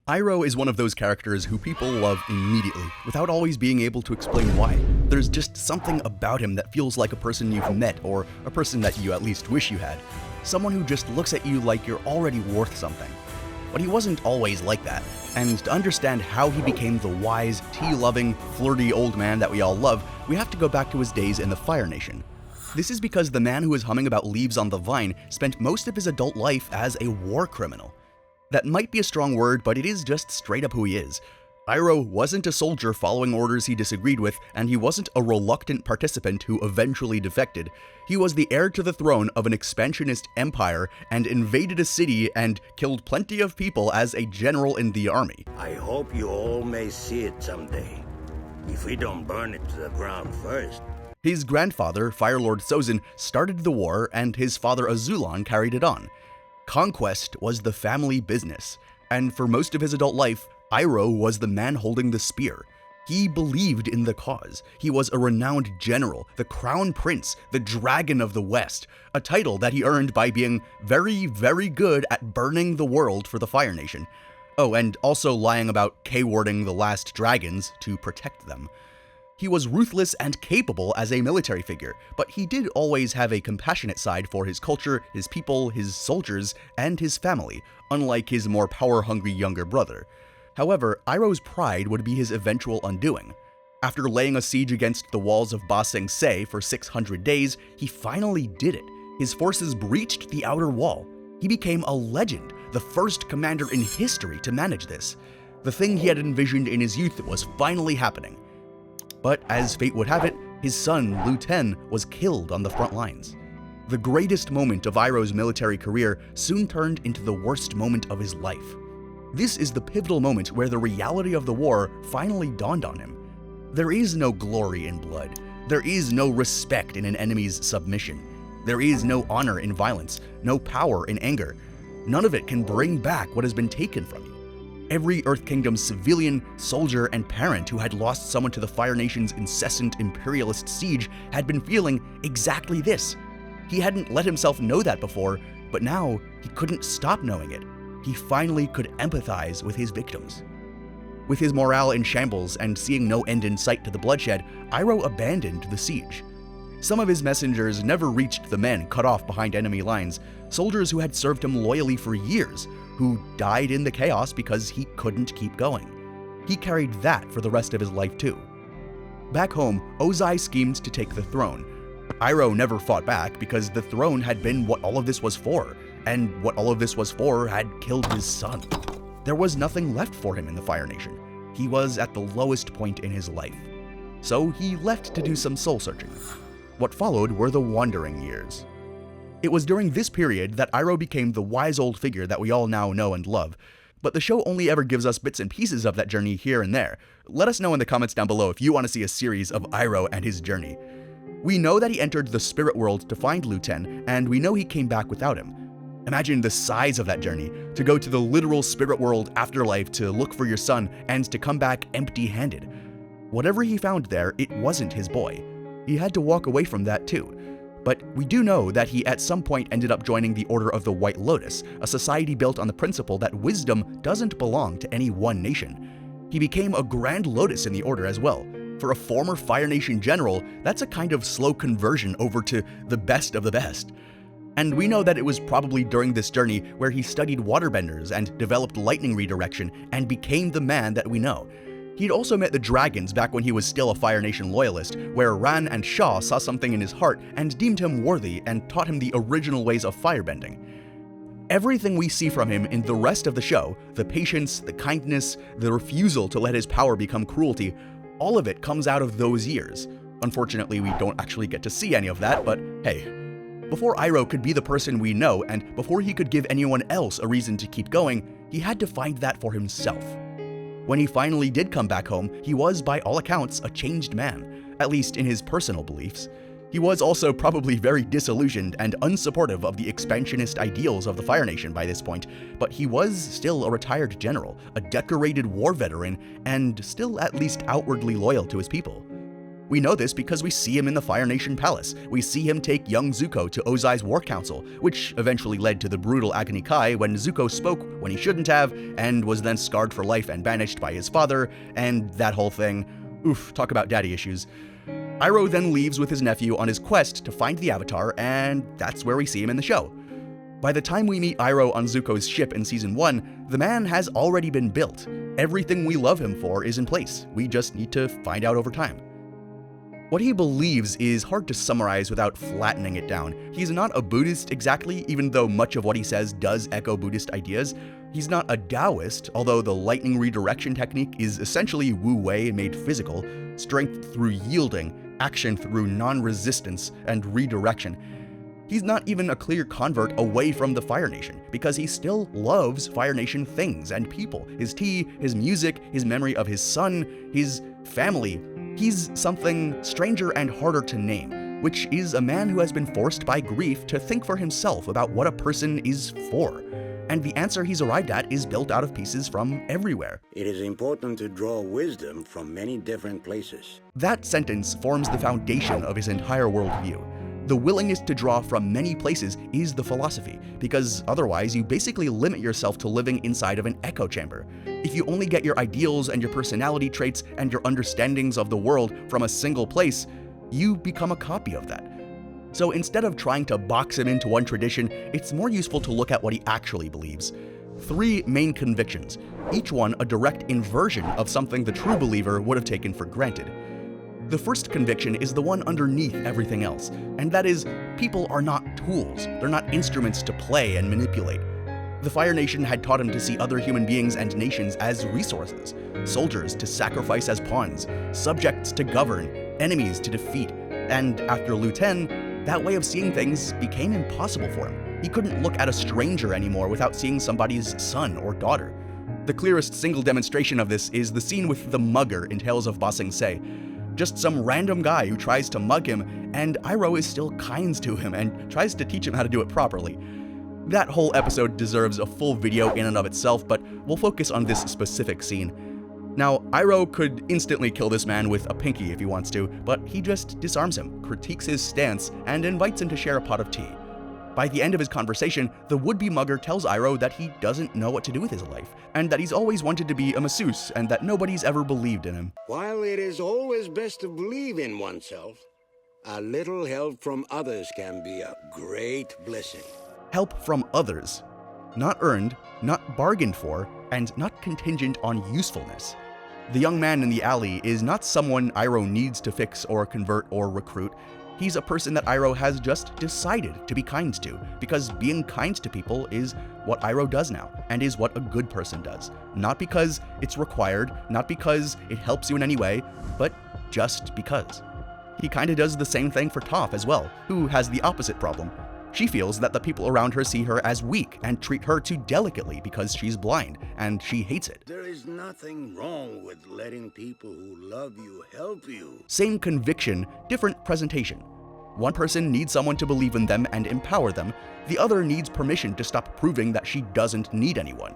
Iroh is one of those characters who people love immediately, without always being able to explain why. There's just something about him that feels like a person you've met, or a person that you at least wish you had. Someone who just looks at you like you're already worth something. But he wasn't always like that, and to understand how he became the wise, tea-loving, flirty old man that we all love, we have to go back to his days in the Fire Nation. This is because the man who is humming about leaves on the vine spent most of his adult life as a war criminal. That might be a strong word, but it is just straight up who he is. Iroh wasn't a soldier following orders he disagreed with, and he wasn't a reluctant participant who eventually defected. He was the heir to the throne of an expansionist empire and invaded a city and killed plenty of people as a general in the army. I hope you all may see it someday, if we don't burn it to the ground first. His grandfather, Fire Lord Sozin, started the war, and his father Azulon carried it on. Conquest was the family business, and for most of his adult life, Iroh was the man holding the spear. He believed in the cause. He was a renowned general, the crown prince, the dragon of the West, a title that he earned by being very, very good at burning the world for the Fire Nation. Oh, and also lying about K-warding the last dragons to protect them. He was ruthless and capable as a military figure, but he did always have a compassionate side for his culture, his people, his soldiers, and his family, unlike his more power-hungry younger brother. However, Iroh's pride would be his eventual undoing. After laying a siege against the walls of Ba Sing Se for 600 days, he finally did it. His forces breached the outer wall. He became a legend, the first commander in history to manage this. The thing he had envisioned in his youth was finally happening. But as fate would have it, his son, Lu Ten, was killed on the front lines. The greatest moment of Iroh's military career soon turned into the worst moment of his life. This is the pivotal moment where the reality of the war finally dawned on him. There is no glory in blood. There is no respect in an enemy's submission. There is no honor in violence, no power in anger. None of it can bring back what has been taken from you. Every Earth Kingdom's civilian, soldier, and parent who had lost someone to the Fire Nation's incessant imperialist siege had been feeling exactly this. He hadn't let himself know that before, but now he couldn't stop knowing it. He finally could empathize with his victims. With his morale in shambles and seeing no end in sight to the bloodshed, Iroh abandoned the siege. Some of his messengers never reached the men cut off behind enemy lines, soldiers who had served him loyally for years, who died in the chaos because he couldn't keep going. He carried that for the rest of his life too. Back home, Ozai schemed to take the throne. Iroh never fought back because the throne had been what all of this was for, and what all of this was for had killed his son. There was nothing left for him in the Fire Nation. He was at the lowest point in his life. So he left to do some soul searching. What followed were the Wandering Years. It was during this period that Iroh became the wise old figure that we all now know and love, but the show only ever gives us bits and pieces of that journey here and there. Let us know in the comments down below if you want to see a series of Iroh and his journey. We know that he entered the spirit world to find Lu Ten, and we know he came back without him. Imagine the size of that journey, to go to the literal spirit world afterlife to look for your son and to come back empty-handed. Whatever he found there, it wasn't his boy. He had to walk away from that too. But we do know that he at some point ended up joining the Order of the White Lotus, a society built on the principle that wisdom doesn't belong to any one nation. He became a Grand Lotus in the Order as well. For a former Fire Nation general, that's a kind of slow conversion over to the best of the best. And we know that it was probably during this journey where he studied waterbenders and developed lightning redirection and became the man that we know. He'd also met the dragons back when he was still a Fire Nation loyalist, where Ran and Shaw saw something in his heart and deemed him worthy and taught him the original ways of firebending. Everything we see from him in the rest of the show, the patience, the kindness, the refusal to let his power become cruelty, all of it comes out of those years. Unfortunately, we don't actually get to see any of that, but hey. Before Iroh could be the person we know, and before he could give anyone else a reason to keep going, he had to find that for himself. When he finally did come back home, he was, by all accounts, a changed man, at least in his personal beliefs. He was also probably very disillusioned and unsupportive of the expansionist ideals of the Fire Nation by this point, but he was still a retired general, a decorated war veteran, and still at least outwardly loyal to his people. We know this because we see him in the Fire Nation Palace. We see him take young Zuko to Ozai's war council, which eventually led to the brutal Agni Kai when Zuko spoke when he shouldn't have, and was then scarred for life and banished by his father, and that whole thing. Oof, talk about daddy issues. Iroh then leaves with his nephew on his quest to find the Avatar, and that's where we see him in the show. By the time we meet Iroh on Zuko's ship in Season 1, the man has already been built. Everything we love him for is in place. We just need to find out over time. What he believes is hard to summarize without flattening it down. He's not a Buddhist exactly, even though much of what he says does echo Buddhist ideas. He's not a Taoist, although the lightning redirection technique is essentially Wu Wei made physical, strength through yielding, action through non-resistance, and redirection. He's not even a clear convert away from the Fire Nation, because he still loves Fire Nation things and people. His tea, his music, his memory of his son, his family. He's something stranger and harder to name, which is a man who has been forced by grief to think for himself about what a person is for. And the answer he's arrived at is built out of pieces from everywhere. It is important to draw wisdom from many different places. That sentence forms the foundation of his entire worldview. The willingness to draw from many places is the philosophy, because otherwise you basically limit yourself to living inside of an echo chamber. If you only get your ideals and your personality traits and your understandings of the world from a single place, you become a copy of that. So instead of trying to box him into one tradition, it's more useful to look at what he actually believes. 3 main convictions, each one a direct inversion of something the true believer would have taken for granted. The first conviction is the one underneath everything else, and that is, people are not tools. They're not instruments to play and manipulate. The Fire Nation had taught him to see other human beings and nations as resources, soldiers to sacrifice as pawns, subjects to govern, enemies to defeat, and after Lu Ten, that way of seeing things became impossible for him. He couldn't look at a stranger anymore without seeing somebody's son or daughter. The clearest single demonstration of this is the scene with the mugger in Tales of Ba Sing Se. Just some random guy who tries to mug him, and Iroh is still kind to him and tries to teach him how to do it properly. That whole episode deserves a full video in and of itself, but we'll focus on this specific scene. Now, Iroh could instantly kill this man with a pinky if he wants to, but he just disarms him, critiques his stance, and invites him to share a pot of tea. By the end of his conversation, the would-be mugger tells Iroh that he doesn't know what to do with his life, and that he's always wanted to be a masseuse, and that nobody's ever believed in him. While it is always best to believe in oneself, a little help from others can be a great blessing. Help from others. Not earned, not bargained for, and not contingent on usefulness. The young man in the alley is not someone Iroh needs to fix or convert or recruit. He's a person that Iroh has just decided to be kind to, because being kind to people is what Iroh does now, and is what a good person does. Not because it's required, not because it helps you in any way, but just because. He kinda does the same thing for Toph as well, who has the opposite problem. She feels that the people around her see her as weak and treat her too delicately because she's blind, and she hates it. There is nothing wrong with letting people who love you help you. Same conviction, different presentation. One person needs someone to believe in them and empower them. The other needs permission to stop proving that she doesn't need anyone.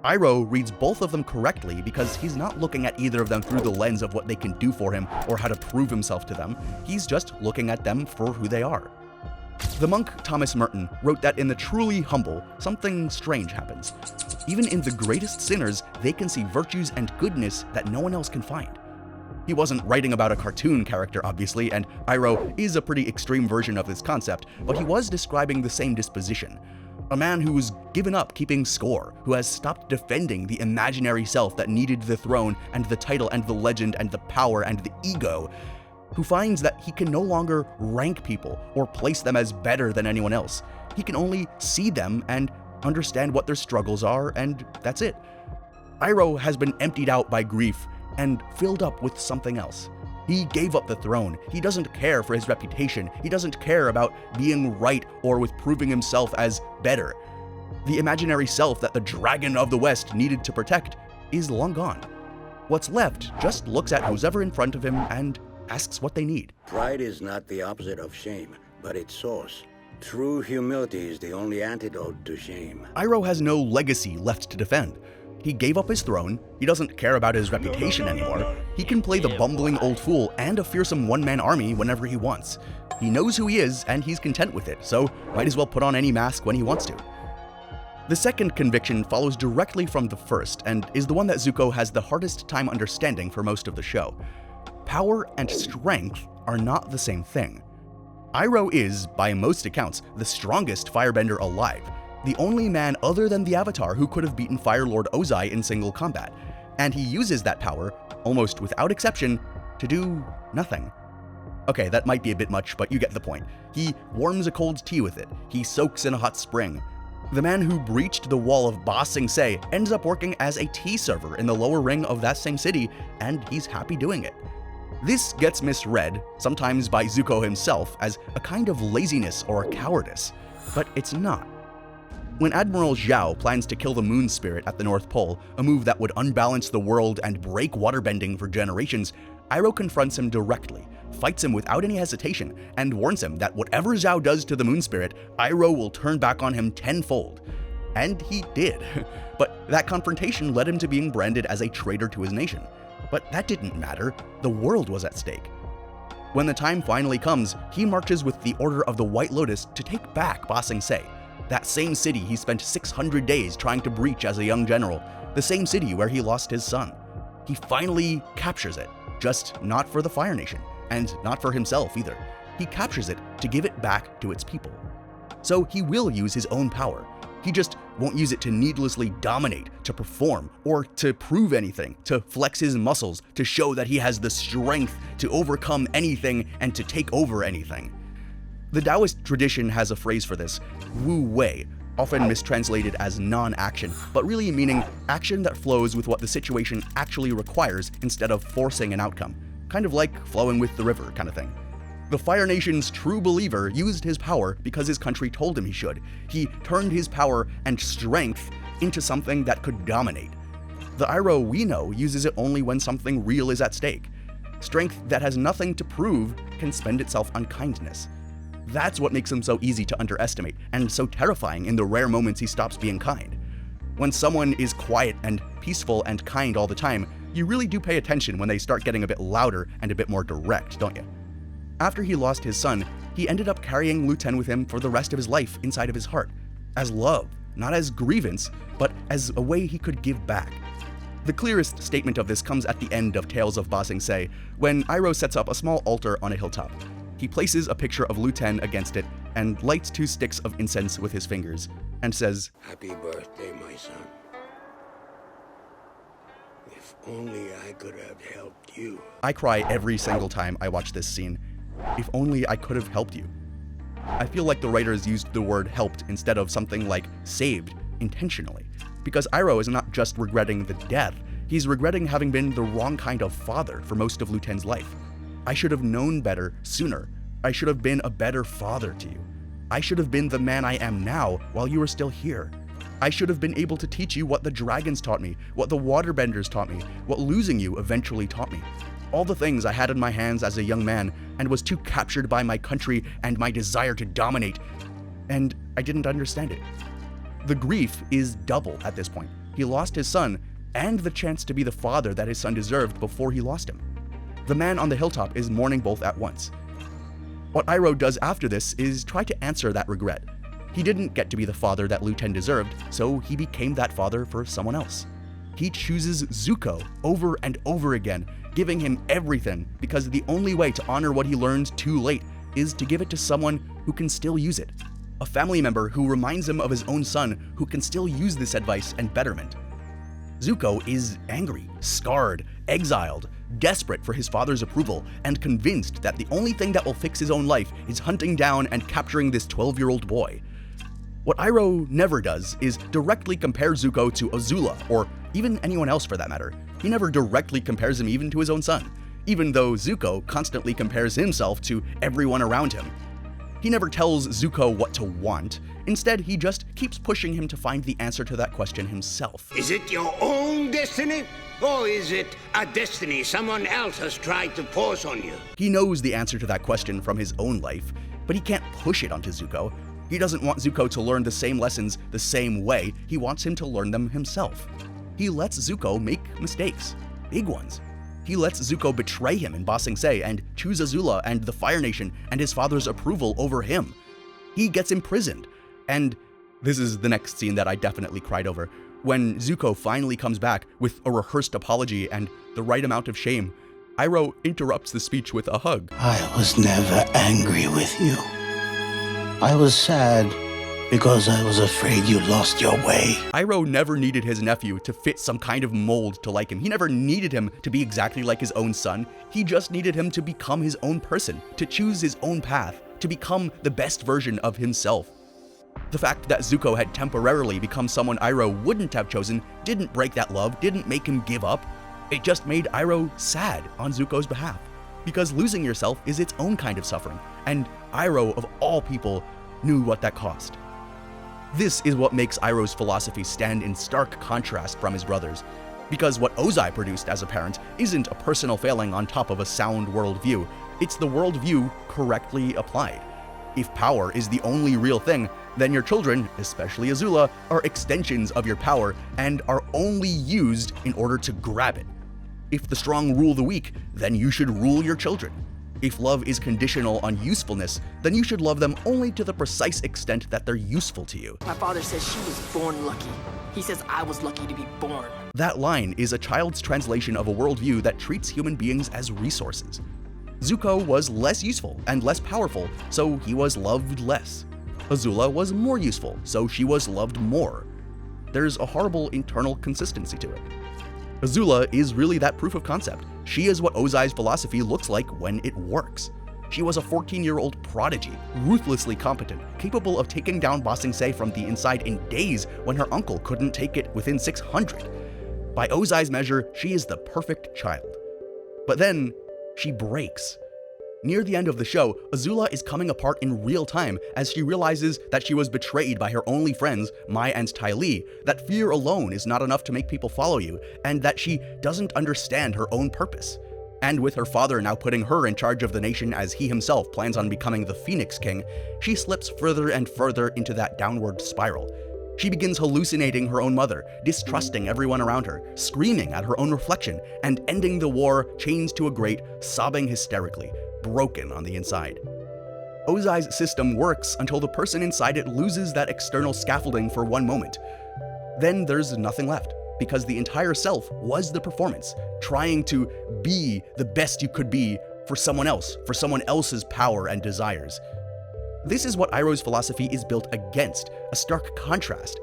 Iroh reads both of them correctly because he's not looking at either of them through the lens of what they can do for him or how to prove himself to them. He's just looking at them for who they are. The monk Thomas Merton wrote that in the truly humble, something strange happens. Even in the greatest sinners, they can see virtues and goodness that no one else can find. He wasn't writing about a cartoon character, obviously, and Iroh is a pretty extreme version of this concept, but he was describing the same disposition. A man who's given up keeping score, who has stopped defending the imaginary self that needed the throne and the title and the legend and the power and the ego, who finds that he can no longer rank people or place them as better than anyone else. He can only see them and understand what their struggles are, and that's it. Iroh has been emptied out by grief and filled up with something else. He gave up the throne. He doesn't care for his reputation. He doesn't care about being right or with proving himself as better. The imaginary self that the Dragon of the West needed to protect is long gone. What's left just looks at who's ever in front of him and asks what they need. Pride is not the opposite of shame, but its source. True humility is the only antidote to shame. Iroh has no legacy left to defend. He gave up his throne, he doesn't care about his reputation anymore, he can play the bumbling old fool and a fearsome one-man army whenever he wants. He knows who he is and he's content with it, so might as well put on any mask when he wants to. The second conviction follows directly from the first and is the one that Zuko has the hardest time understanding for most of the show. Power and strength are not the same thing. Iroh is, by most accounts, the strongest firebender alive, the only man other than the Avatar who could have beaten Fire Lord Ozai in single combat, and he uses that power, almost without exception, to do nothing. Okay, that might be a bit much, but you get the point. He warms a cold tea with it, he soaks in a hot spring. The man who breached the wall of Ba Sing Se ends up working as a tea server in the lower ring of that same city, and he's happy doing it. This gets misread, sometimes by Zuko himself, as a kind of laziness or cowardice, but it's not. When Admiral Zhao plans to kill the Moon Spirit at the North Pole, a move that would unbalance the world and break waterbending for generations, Iroh confronts him directly, fights him without any hesitation, and warns him that whatever Zhao does to the Moon Spirit, Iroh will turn back on him tenfold. And he did. But that confrontation led him to being branded as a traitor to his nation. But that didn't matter, the world was at stake. When the time finally comes, he marches with the Order of the White Lotus to take back Ba Sing Se, that same city he spent 600 days trying to breach as a young general, the same city where he lost his son. He finally captures it, just not for the Fire Nation, and not for himself either. He captures it to give it back to its people. So he will use his own power. He just won't use it to needlessly dominate, to perform, or to prove anything, to flex his muscles, to show that he has the strength to overcome anything and to take over anything. The Taoist tradition has a phrase for this, wu wei, often mistranslated as non-action, but really meaning action that flows with what the situation actually requires instead of forcing an outcome. Kind of like flowing with the river kind of thing. The Fire Nation's true believer used his power because his country told him he should. He turned his power and strength into something that could dominate. The Iroh we know uses it only when something real is at stake. Strength that has nothing to prove can spend itself on kindness. That's what makes him so easy to underestimate, and so terrifying in the rare moments he stops being kind. When someone is quiet and peaceful and kind all the time, you really do pay attention when they start getting a bit louder and a bit more direct, don't you? After he lost his son, he ended up carrying Lu Ten with him for the rest of his life inside of his heart, as love, not as grievance, but as a way he could give back. The clearest statement of this comes at the end of Tales of Ba Sing Se, when Iroh sets up a small altar on a hilltop. He places a picture of Lu Ten against it and lights 2 sticks of incense with his fingers, and says, "Happy birthday, my son. If only I could have helped you." I cry every single time I watch this scene. If only I could have helped you. I feel like the writers used the word helped instead of something like saved intentionally, because Iroh is not just regretting the death, he's regretting having been the wrong kind of father for most of Lu Ten's life. I should have known better sooner. I should have been a better father to you. I should have been the man I am now while you were still here. I should have been able to teach you what the dragons taught me, what the waterbenders taught me, what losing you eventually taught me. All the things I had in my hands as a young man and was too captured by my country and my desire to dominate, and I didn't understand it. The grief is double at this point. He lost his son and the chance to be the father that his son deserved before he lost him. The man on the hilltop is mourning both at once. What Iroh does after this is try to answer that regret. He didn't get to be the father that Lu Ten deserved, so he became that father for someone else. He chooses Zuko over and over again, giving him everything because the only way to honor what he learned too late is to give it to someone who can still use it. A family member who reminds him of his own son who can still use this advice and betterment. Zuko is angry, scarred, exiled, desperate for his father's approval, and convinced that the only thing that will fix his own life is hunting down and capturing this 12-year-old boy. What Iroh never does is directly compare Zuko to Azula, or even anyone else for that matter. He never directly compares him even to his own son, even though Zuko constantly compares himself to everyone around him. He never tells Zuko what to want. Instead, he just keeps pushing him to find the answer to that question himself. Is it your own destiny? Or is it a destiny someone else has tried to force on you? He knows the answer to that question from his own life, but he can't push it onto Zuko. He doesn't want Zuko to learn the same lessons the same way. He wants him to learn them himself. he lets Zuko make mistakes, big ones. He lets Zuko betray him in Ba Sing Se and choose Azula and the Fire Nation and his father's approval over him. He gets imprisoned, and this is the next scene that I definitely cried over. When Zuko finally comes back with a rehearsed apology and the right amount of shame, Iroh interrupts the speech with a hug. I was never angry with you. I was sad because I was afraid you lost your way. Iroh never needed his nephew to fit some kind of mold to like him. He never needed him to be exactly like his own son. He just needed him to become his own person, to choose his own path, to become the best version of himself. The fact that Zuko had temporarily become someone Iroh wouldn't have chosen didn't break that love, didn't make him give up. It just made Iroh sad on Zuko's behalf. Because losing yourself is its own kind of suffering, and Iroh, of all people, knew what that cost. This is what makes Iroh's philosophy stand in stark contrast from his brother's. Because what Ozai produced as a parent isn't a personal failing on top of a sound worldview, it's the worldview correctly applied. If power is the only real thing, then your children, especially Azula, are extensions of your power and are only used in order to grab it. If the strong rule the weak, then you should rule your children. If love is conditional on usefulness, then you should love them only to the precise extent that they're useful to you. My father says she was born lucky. He says I was lucky to be born. That line is a child's translation of a worldview that treats human beings as resources. Zuko was less useful and less powerful, so he was loved less. Azula was more useful, so she was loved more. There's a horrible internal consistency to it. Azula is really that proof of concept. She is what Ozai's philosophy looks like when it works. She was a 14-year-old prodigy, ruthlessly competent, capable of taking down Ba Sing Se from the inside in days when her uncle couldn't take it within 600. By Ozai's measure, she is the perfect child. But then, she breaks. Near the end of the show, Azula is coming apart in real time as she realizes that she was betrayed by her only friends, Mai and Ty Lee, that fear alone is not enough to make people follow you, and that she doesn't understand her own purpose. And with her father now putting her in charge of the nation as he himself plans on becoming the Phoenix King, she slips further and further into that downward spiral. She begins hallucinating her own mother, distrusting everyone around her, screaming at her own reflection, and ending the war chained to a grate, sobbing hysterically, broken on the inside. Ozai's system works until the person inside it loses that external scaffolding for one moment. Then there's nothing left, because the entire self was the performance, trying to be the best you could be for someone else, for someone else's power and desires. This is what Iroh's philosophy is built against, a stark contrast.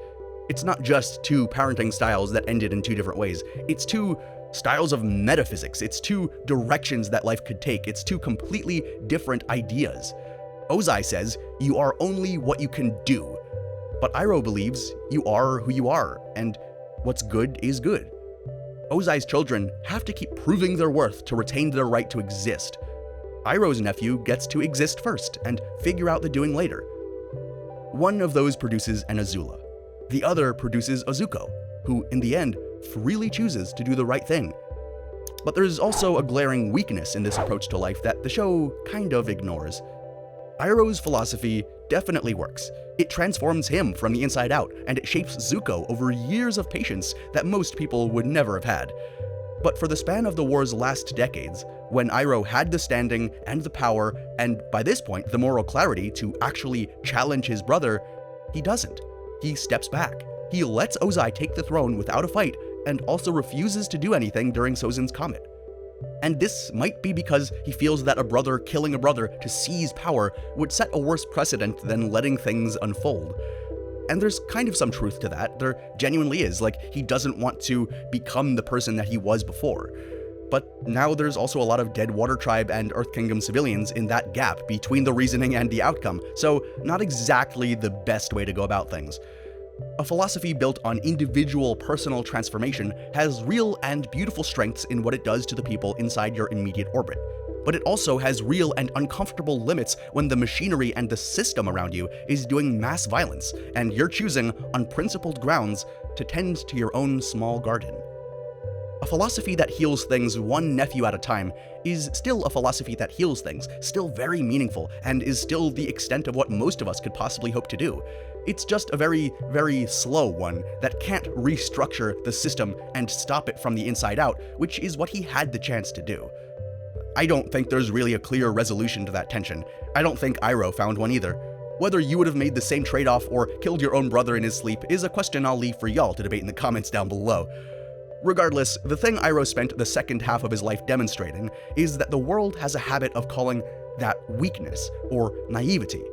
It's not just two parenting styles that ended in two different ways. It's two styles of metaphysics. It's two directions that life could take. It's two completely different ideas. Ozai says, you are only what you can do. But Iroh believes you are who you are, and what's good is good. Ozai's children have to keep proving their worth to retain their right to exist. Iroh's nephew gets to exist first and figure out the doing later. One of those produces an Azula. The other produces a Zuko, who, in the end, freely chooses to do the right thing. But there's also a glaring weakness in this approach to life that the show kind of ignores. Iroh's philosophy definitely works. It transforms him from the inside out, and it shapes Zuko over years of patience that most people would never have had. But for the span of the war's last decades, when Iroh had the standing and the power, and by this point the moral clarity to actually challenge his brother, he doesn't. He steps back. He lets Ozai take the throne without a fight, and also refuses to do anything during Sozin's Comet. And this might be because he feels that a brother killing a brother to seize power would set a worse precedent than letting things unfold. And there's kind of some truth to that. There genuinely is. Like, he doesn't want to become the person that he was before. But now there's also a lot of dead Water Tribe and Earth Kingdom civilians in that gap between the reasoning and the outcome, so not exactly the best way to go about things. A philosophy built on individual personal transformation has real and beautiful strengths in what it does to the people inside your immediate orbit. But it also has real and uncomfortable limits when the machinery and the system around you is doing mass violence, and you're choosing, on principled grounds, to tend to your own small garden. A philosophy that heals things one nephew at a time is still a philosophy that heals things, still very meaningful, and is still the extent of what most of us could possibly hope to do. It's just a very, very slow one that can't restructure the system and stop it from the inside out, which is what he had the chance to do. I don't think there's really a clear resolution to that tension. I don't think Iroh found one either. Whether you would have made the same trade-off or killed your own brother in his sleep is a question I'll leave for y'all to debate in the comments down below. Regardless, the thing Iroh spent the second half of his life demonstrating is that the world has a habit of calling that weakness or naivety.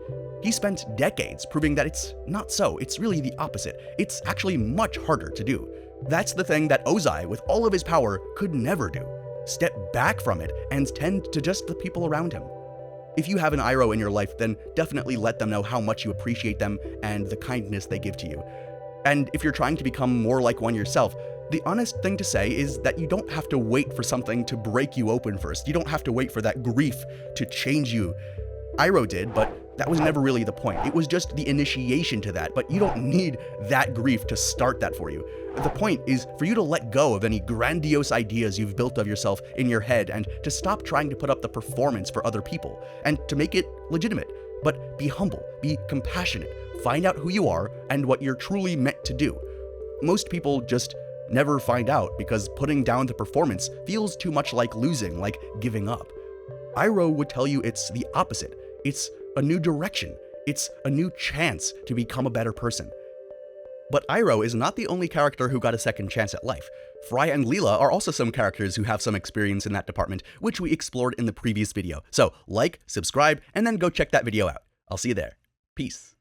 He spent decades proving that it's not so, it's really the opposite. It's actually much harder to do. That's the thing that Ozai, with all of his power, could never do. Step back from it and tend to just the people around him. If you have an Iroh in your life, then definitely let them know how much you appreciate them and the kindness they give to you. And if you're trying to become more like one yourself, the honest thing to say is that you don't have to wait for something to break you open first. You don't have to wait for that grief to change you. Iroh did, but that was never really the point. It was just the initiation to that, but you don't need that grief to start that for you. The point is for you to let go of any grandiose ideas you've built of yourself in your head and to stop trying to put up the performance for other people and to make it legitimate. But be humble, be compassionate, find out who you are and what you're truly meant to do. Most people just never find out because putting down the performance feels too much like losing, like giving up. Iroh would tell you it's the opposite. It's a new direction. It's a new chance to become a better person. But Iroh is not the only character who got a second chance at life. Fry and Leela are also some characters who have some experience in that department, which we explored in the previous video. So like, subscribe, and then go check that video out. I'll see you there. Peace.